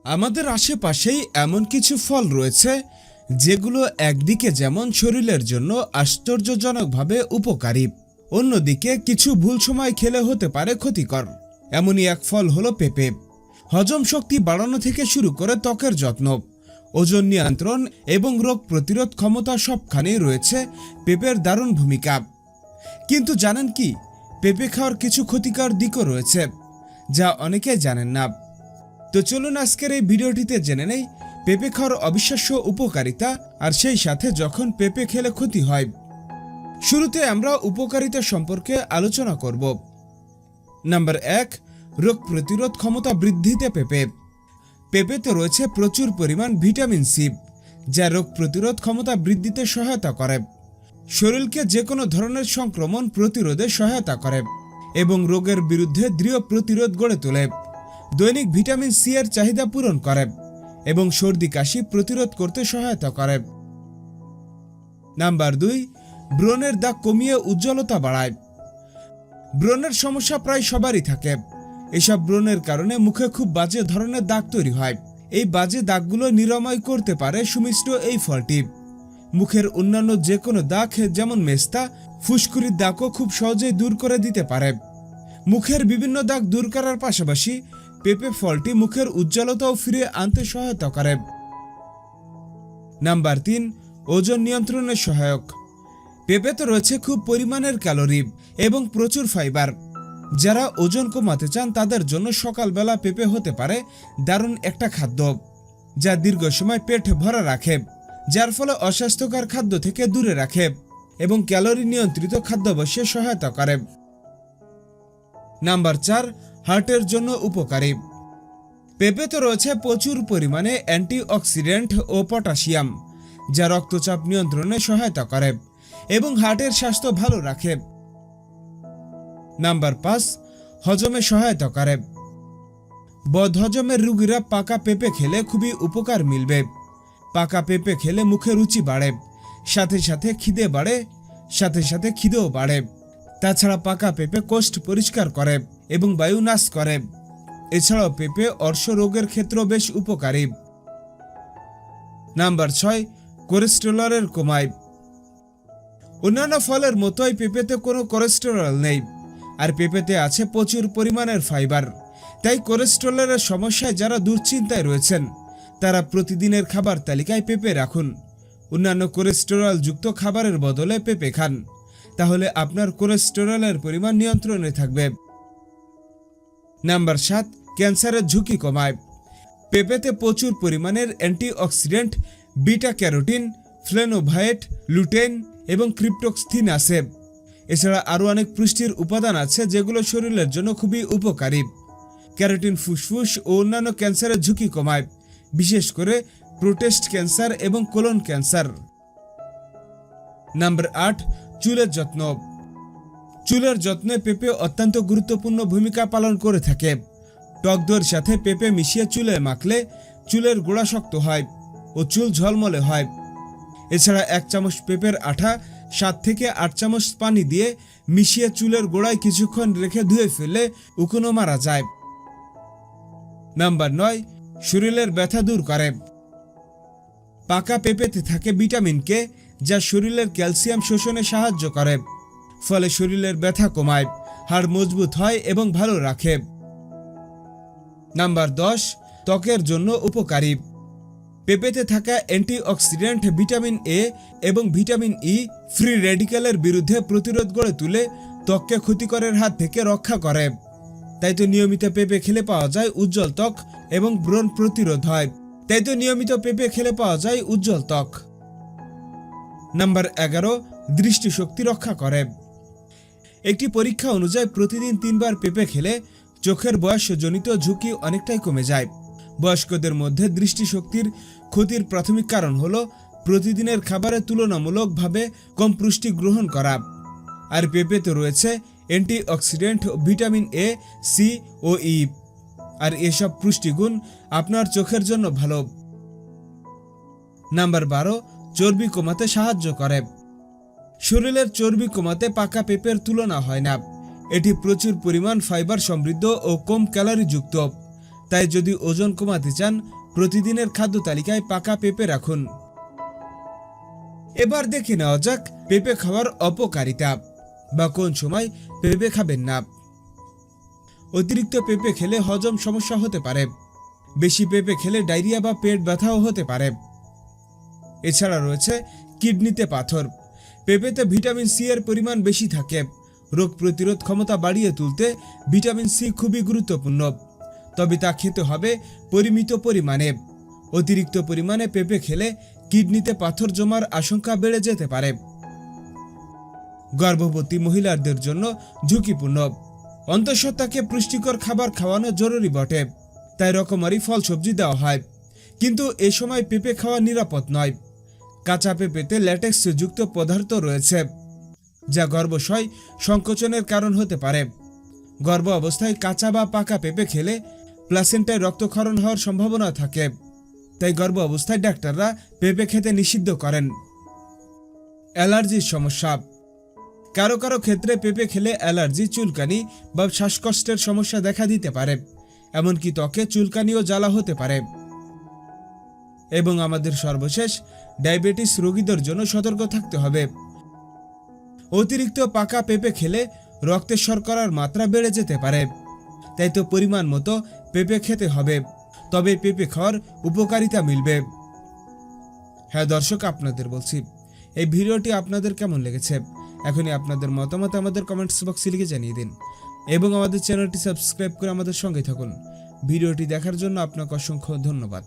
আমাদের আশেপাশেই এমন কিছু ফল রয়েছে যেগুলো একদিকে যেমন শরীরের জন্য আশ্চর্যজনকভাবে উপকারী, অন্যদিকে কিছু ভুল সময় খেলে হতে পারে ক্ষতিকর। এমনই এক ফল হলো পেঁপে। হজম শক্তি বাড়ানো থেকে শুরু করে ত্বকের যত্ন, ওজন নিয়ন্ত্রণ এবং রোগ প্রতিরোধ ক্ষমতা সবখানেই রয়েছে পেঁপের দারুণ ভূমিকা। কিন্তু জানেন কি, পেঁপে খাওয়ার কিছু ক্ষতিকর দিকও রয়েছে যা অনেকেই জানেন না। তো চলুন আজকের এই ভিডিওটিতে জেনে নেই পেঁপে খাওয়ার অবিশ্বাস্য উপকারিতা আর সেই সাথে যখন পেঁপে খেলে ক্ষতি হয়। শুরুতে আমরা উপকারিতা সম্পর্কে আলোচনা করব। নাম্বার 1, রোগ প্রতিরোধ ক্ষমতা বৃদ্ধিতে পেঁপে। পেঁপেতে রয়েছে প্রচুর পরিমাণ ভিটামিন সি, যা রোগ প্রতিরোধ ক্ষমতা বৃদ্ধিতে সহায়তা করে, শরীরকে যে কোনো ধরনের সংক্রমণ প্রতিরোধে সহায়তা করে এবং রোগের বিরুদ্ধে দৃঢ় প্রতিরোধ গড়ে তোলে। দৈনিক ভিটামিন সি এর চাহিদা পূরণ করে এবং সর্দি কাশি প্রতিরোধ করতে সহায়তা করে। নাম্বার 2, ব্রণের দাগ কমিয়ে উজ্জ্বলতা বাড়ায়। ব্রণের সমস্যা প্রায় সবারই থাকে। এসব ব্রণের কারণে মুখে খুব বাজে ধরনের দাগ তৈরি হয়। এই বাজে দাগগুলো নিরাময় করতে পারে সুমিষ্ট এই ফলটি। মুখের অন্যান্য যে কোনো দাগ যেমন মেস্তা, ফুসকুড়ির দাগও খুব সহজেই দূর করে দিতে পারে। মুখের বিভিন্ন দাগ দূর করার পাশাপাশি পেঁপে ফলটি মুখের উজ্জ্বলতাও ফিরিয়ে আনতে সহায়তা করে। নাম্বার 3, ওজন নিয়ন্ত্রণের সহায়ক। পেঁপেতে রয়েছে খুব পরিমাণের ক্যালোরি এবং প্রচুর ফাইবার। যারা ওজন কমাতে চান তাদের জন্য সকালবেলা পেঁপে হতে পারে দারুণ একটা খাদ্য, যা দীর্ঘ সময় পেট ভরা রাখে, যার ফলে অস্বাস্থ্যকর খাদ্য থেকে দূরে রাখে এবং ক্যালোরি নিয়ন্ত্রিত খাদ্যাভ্যাসে সহায়তা করে। নাম্বার 4, হার্টের জন্য উপকারী। পেঁপেতে রয়েছে প্রচুর পরিমাণে অ্যান্টিঅক্সিডেন্ট ও পটাশিয়াম, যা রক্তচাপ নিয়ন্ত্রণে সহায়তা করে এবং হার্টের স্বাস্থ্য ভালো রাখে। নাম্বার 5, হজমে সহায়তা করে। বদহজমের রোগীরা পাকা পেঁপে খেলে খুবই উপকার মিলবে। পাকা পেঁপে খেলে মুখে রুচি বাড়ে, সাথে সাথে খিদেও বাড়ে। তাছাড়া পাকা পেঁপে কোষ্ঠ পরিষ্কার করে এবং বায়ু নাশ করে। এছাড়াও পেঁপে অর্শ রোগের ক্ষেত্রেও বেশ উপকারী। নাম্বার 6, কোলেস্টেরলের কমায়। অন্যান্য ফলের মতোই পেঁপেতে কোনো কোলেস্টেরল নেই, আর পেঁপেতে আছে প্রচুর পরিমাণের ফাইবার। তাই কোলেস্টেরলের সমস্যায় যারা দুশ্চিন্তায় রয়েছেন তারা প্রতিদিনের খাবার তালিকায় পেঁপে রাখুন। অন্যান্য কোলেস্টেরল যুক্ত খাবারের বদলে পেঁপে খান, তাহলে আপনার কোলেস্টেরলের পরিমাণ নিয়ন্ত্রণে থাকবে। নাম্বার 7, ক্যান্সারের ঝুঁকি কমায়। পেঁপেতে প্রচুর পরিমাণের অ্যান্টিঅক্সিডেন্ট, বিটা ক্যারোটিন, ফ্লেনোভায়েট, লুটেন এবং ক্রিপ্টোক্সিন আছে। এছাড়া আরও অনেক পুষ্টির উপাদান আছে যেগুলো শরীরের জন্য খুবই উপকারী। ক্যারোটিন ফুসফুস ও অন্যান্য ক্যান্সারের ঝুঁকি কমায়, বিশেষ করে প্রোস্টেট ক্যান্সার এবং কোলন ক্যান্সার। নাম্বার 8, চুলের যত্ন। চুলের যত্নে পেঁপে অত্যন্ত গুরুত্বপূর্ণ ভূমিকা পালন করে থাকে। টক দইয়ের সাথে পেঁপে মিশিয়ে চুলে মাখলে চুলের গোড়া শক্ত হয় ও চুল ঝলমলে হয়। এছাড়া 1 চামচ পেঁপের আঠা 7 থেকে 8 চামচ পানি দিয়ে মিশিয়ে চুলের গোড়ায় কিছুক্ষণ রেখে ধুয়ে ফেললে উকুনও মারা যায়। নাম্বার 9, শরীরের ব্যথা দূর করে। পাকা পেঁপেতে থাকে ভিটামিন কে, যা শরীরের ক্যালসিয়াম শোষণে সাহায্য করে, ফলে শরীরের ব্যথা কমায়, হাড় মজবুত হয় এবং ভালো রাখে। নাম্বার 10, ত্বকের জন্য উপকারী। পেঁপেতে থাকা অ্যান্টিঅক্সিডেন্ট ভিটামিন এ এবং ভিটামিন ই ফ্রি রেডিক্যালের বিরুদ্ধে প্রতিরোধ গড়ে তুলে ত্বককে ক্ষতিকরের হাত থেকে রক্ষা করে। তাই তো নিয়মিত পেঁপে খেলে পাওয়া যায় উজ্জ্বল ত্বক এবং ব্রণ প্রতিরোধ হয়। নাম্বার 11, দৃষ্টিশক্তি রক্ষা করে। একটি পরীক্ষা অনুযায়ী প্রতিদিন 3 বার পেঁপে খেলে চোখের বয়সজনিত ঝুঁকি অনেকটাই কমে যায়। বয়স্কদের মধ্যে দৃষ্টিশক্তির ক্ষতির প্রাথমিক কারণ হলো প্রতিদিনের খাবারে তুলনামূলকভাবে কম পুষ্টি গ্রহণ করা। আর পেঁপেতে রয়েছে অ্যান্টিঅক্সিডেন্ট, ভিটামিন এ, সি ও ই, আর এসব পুষ্টিগুণ আপনার চোখের জন্য ভালো। নাম্বার 12, চর্বি কমাতে সাহায্য করে। শরীরের চর্বি কমাতে পাকা পেঁপের তুলনা হয় না। এটি প্রচুর পরিমাণ ফাইবার সমৃদ্ধ ও কম ক্যালোরি যুক্ত, তাই যদি ওজন কমাতে চান প্রতিদিনের খাদ্য তালিকায় পাকা পেঁপে রাখুন। এবার দেখে নেওয়া যাক পেঁপে খাওয়ার অপকারিতা বা কোন সময় পেঁপে খাবেন না। অতিরিক্ত পেঁপে খেলে হজম সমস্যা হতে পারে। বেশি পেঁপে খেলে ডায়রিয়া বা পেট ব্যথাও হতে পারে। এছাড়া রয়েছে কিডনিতে পাথর। পেঁপেতে ভিটামিন সি এর পরিমাণ বেশি থাকে। রোগ প্রতিরোধ ক্ষমতা বাড়িয়ে তুলতে ভিটামিন সি খুবই গুরুত্বপূর্ণ, তবে তা খেতে হবে পরিমিত পরিমাণে। অতিরিক্ত পরিমাণে পেঁপে খেলে কিডনিতে পাথর জমার আশঙ্কা বেড়ে যেতে পারে। গর্ভবতী মহিলাদের জন্য ঝুঁকিপূর্ণ। অন্তঃসত্ত্বাকে পুষ্টিকর খাবার খাওয়ানো জরুরি বটে, তাই রকমারি ফল সবজি দেওয়া হয়, কিন্তু এ সময় পেঁপে খাওয়া নিরাপদ নয়। কাঁচা পেঁপেতে ল্যাটেক্স যুক্ত পদার্থ রয়েছে, যা গর্ভাশয় সংকোচনের কারণ হতে পারে। গর্ভ অবস্থায় কাঁচা বা পাকা পেঁপে খেলে প্লাসেন্টায় রক্তক্ষরণ হওয়ার সম্ভাবনা থাকে, তাই গর্ভ অবস্থায় ডাক্তাররা পেঁপে খেতে নিষিদ্ধ করেন। অ্যালার্জির সমস্যা। কারো কারো ক্ষেত্রে পেঁপে খেলে অ্যালার্জি, চুলকানি বা শ্বাসকষ্টের সমস্যা দেখা দিতে পারে। এমনকি ত্বকে চুলকানি ও জ্বালা হতে পারে। এবং আমাদের সর্বশেষ, ডায়াবেটিস রোগীদের জন্য সতর্ক থাকতে হবে। অতিরিক্ত পাকা পেঁপে খেলে রক্তে শর্করার মাত্রা বেড়ে যেতে পারে, তাই তো পরিমাণ মতো পেঁপে খেতে হবে, তবে পেঁপে খাওয়ার উপকারিতা মিলবে। হ্যাঁ দর্শক, আপনাদের বলছি, এই ভিডিওটি আপনাদের কেমন লেগেছে এখনই আপনাদের মতামত আমাদের কমেন্টস বক্সে লিখে জানিয়ে দিন এবং আমাদের চ্যানেলটি সাবস্ক্রাইব করে আমাদের সঙ্গে থাকুন। ভিডিওটি দেখার জন্য আপনাকে অসংখ্য ধন্যবাদ।